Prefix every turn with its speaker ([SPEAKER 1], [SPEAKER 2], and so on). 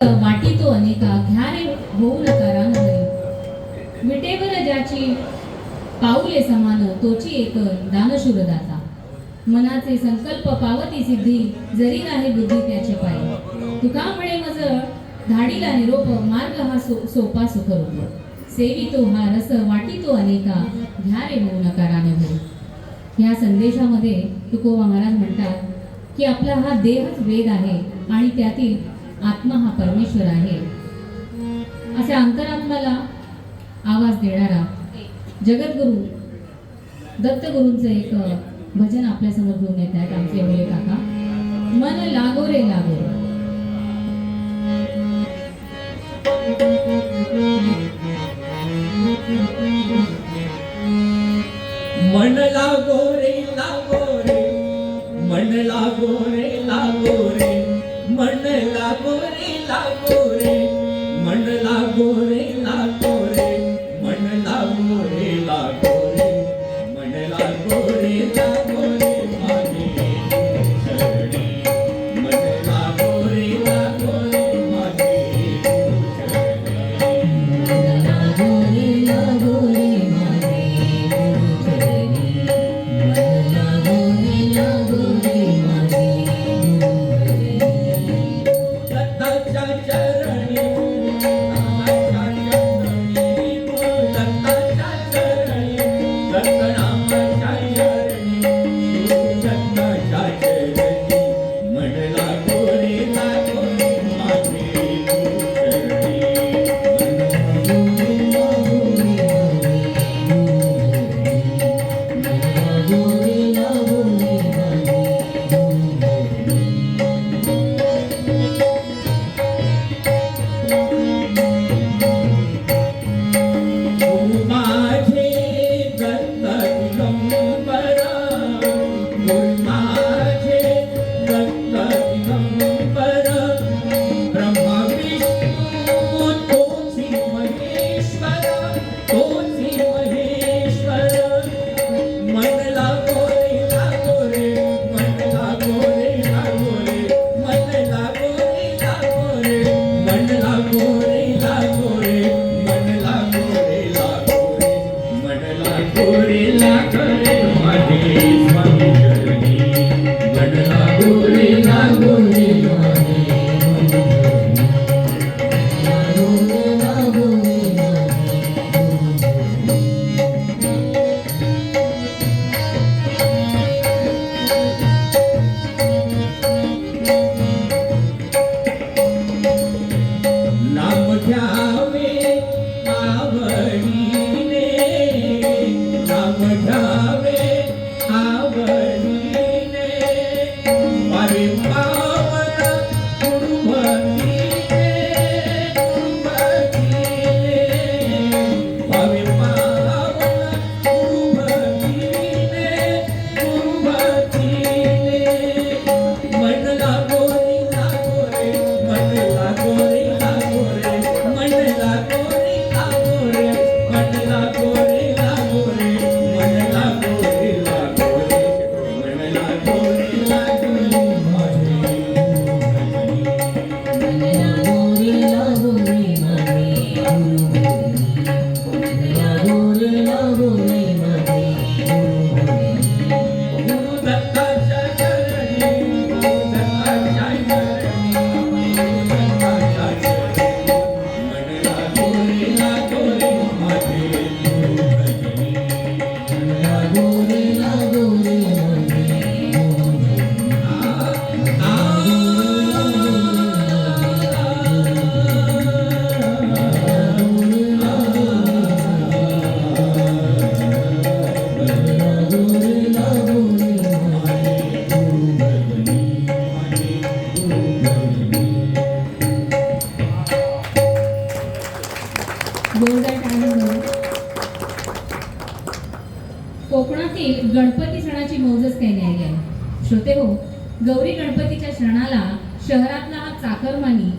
[SPEAKER 1] वाटी तो अनेका घ्या रे होऊ नका रानभरी विटेवर ज्याची पाऊले समान तोची एक दानशूर दाता मनाचे संकल्प पावती सिद्धी जरी नाही बुद्धी त्याचे पायी तुका म्हणे मज धाडीला निरोप मार्ग हा सोपा सुखरूप सेवितो हा रस वाटी तो अनेका घ्या रे होऊ नका रानभरी। या संदेशामध्ये तुकोबा महाराज म्हणतात की आपला हा देहच वेद आहे आणि त्यातील आत्मा हा परमेश्वर आहे असे अंतरात्म्याला आवाज देणारा जगद्गुरु दत्तगुरूंचं एक भजन आपल्या समोर घेऊन येत आहेत आमचे बोले काका। मन लागो रे लागो
[SPEAKER 2] मन लागो रे लागो रे मन लागो रे लागो रे मन लागो रे लागो रे मन लागो रे लागो रे मन लागो रे लागो रे मन लागो रे लागो रे माझे शरणी मन लागो रे लागो रे माझे शरणी
[SPEAKER 1] मन लागो रे लागो रे माझे शरणी मन लागो रे लागो रे माझे
[SPEAKER 2] दत्ताच्या चरणी दत्ताच्या चरणी दत्तनामाच्या चरणी दत्ताच्या चरणी मन लागो रे लागो रे माझे शरणी माझे दत्त दिगंबरा माझे दत्त दिगंबरा ब्रह्मा विष्णू तोची महेश्वर तोची महेश्वर मन लागो रे लागो रे मन लागो रे लागो रे मन लागो रे लागो रे मन लागो रे लागो रे मन लागो रे लागो रे मन लागो रे लागो रे माझे स्वामी चरणी मन लागो रे लागो रे माझे नाम घ्यावे आवडीने नाम घ्यावे आवडीने अरे पावन गुरुभक्तीने गुरुभक्तीने अरे पावन गुरुभक्तीने गुरुभक्तीने मन लागो रे लागो रे मन लागो रे लागो रे मन लागो रे लागो रे मन लागो रे लागो रे मन लागो रे लागो रे मन लागो रे लागो रे माझे
[SPEAKER 1] मन लागो रे लागो रे माझे मन लागो रे लागो रे माझे
[SPEAKER 2] गुरु दत्ताच्या चरणी गुरु दत्ताच्या चरणी गुरु दत्ताच्या चरणी मन लागो रे माझे गुरुभजनी
[SPEAKER 1] मन लागो रे लागो रे माझे जोरदार टाळ्या वाजवा. कोकणातील गणपती सणाची मौजच काही न्यारी आहे. श्रोते हो, गौरी गणपतीच्या सणाला शहरातला हा चाकरमानी